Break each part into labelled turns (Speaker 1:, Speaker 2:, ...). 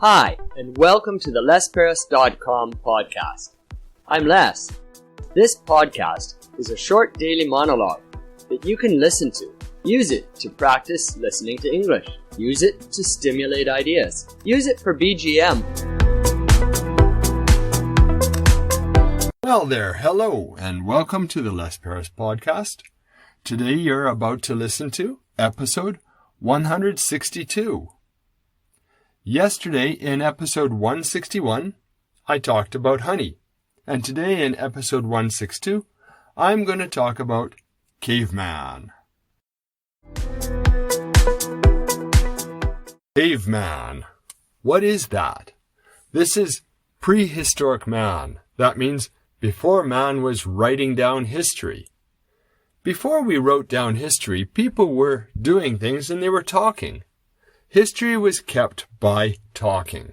Speaker 1: Hi, and welcome to the lesparis.com podcast. I'm Les. This podcast is a short daily monologue that you can listen to. Use it to practice listening to English. Use it to stimulate ideas. Use it for BGM.
Speaker 2: Well there, hello, and welcome to the Les Paris podcast. Today you're about to listen to episode 162. Yesterday in episode 161, I talked about honey. And today in episode 162, I'm going to talk about caveman. Caveman. What is that? This is prehistoric man. That means before man was writing down history. Before we wrote down history, people were doing things and they were talking. History was kept by talking.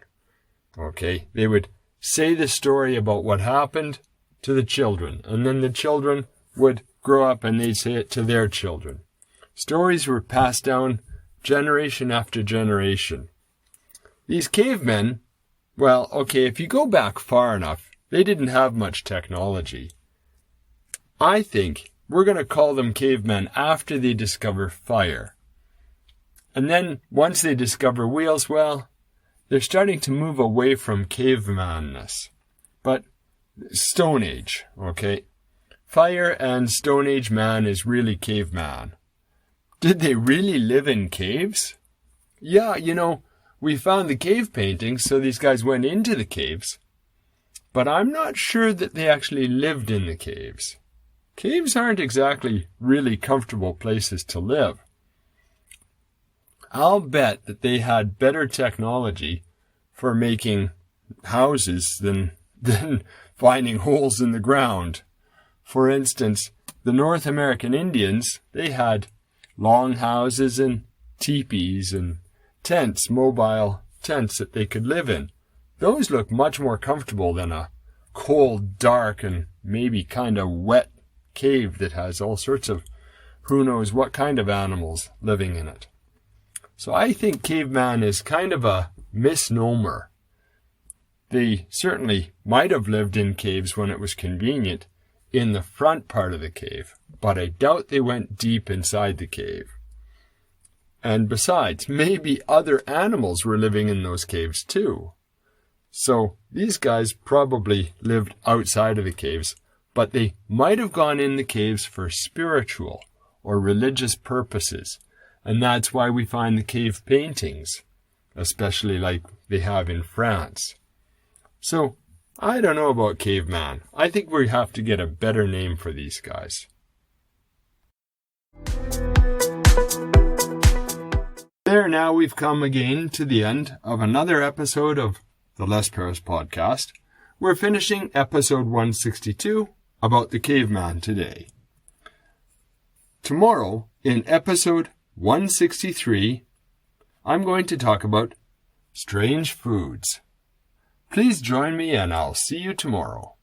Speaker 2: Okay, they would say the story about what happened to the children, and then the children would grow up and they'd say it to their children. Stories were passed down generation after generation. These cavemen, well, okay, if you go back far enough, they didn't have much technology. I think we're going to call them cavemen after they discover fire. And then once they discover wheels, well, they're starting to move away from cavemanness. But Stone Age, okay? Fire and Stone Age man is really caveman. Did they really live in caves? Yeah, we found the cave paintings, so these guys went into the caves. But I'm not sure that they actually lived in the caves. Caves aren't exactly really comfortable places to live. I'll bet that they had better technology for making houses than finding holes in the ground. For instance, the North American Indians, they had long houses and tepees and tents, mobile tents that they could live in. Those look much more comfortable than a cold, dark, and maybe kind of wet cave that has all sorts of who knows what kind of animals living in it. So I think caveman is kind of a misnomer. They certainly might have lived in caves when it was convenient in the front part of the cave, but I doubt they went deep inside the cave. And besides, maybe other animals were living in those caves too. So these guys probably lived outside of the caves, but they might have gone in the caves for spiritual or religious purposes. And that's why we find the cave paintings, especially like they have in France. So, I don't know about caveman. I think we have to get a better name for these guys. There, now we've come again to the end of another episode of the Les Paris podcast. We're finishing episode 162 about the caveman today. Tomorrow, in episode 163, I'm going to talk about strange foods. Please join me and I'll see you tomorrow.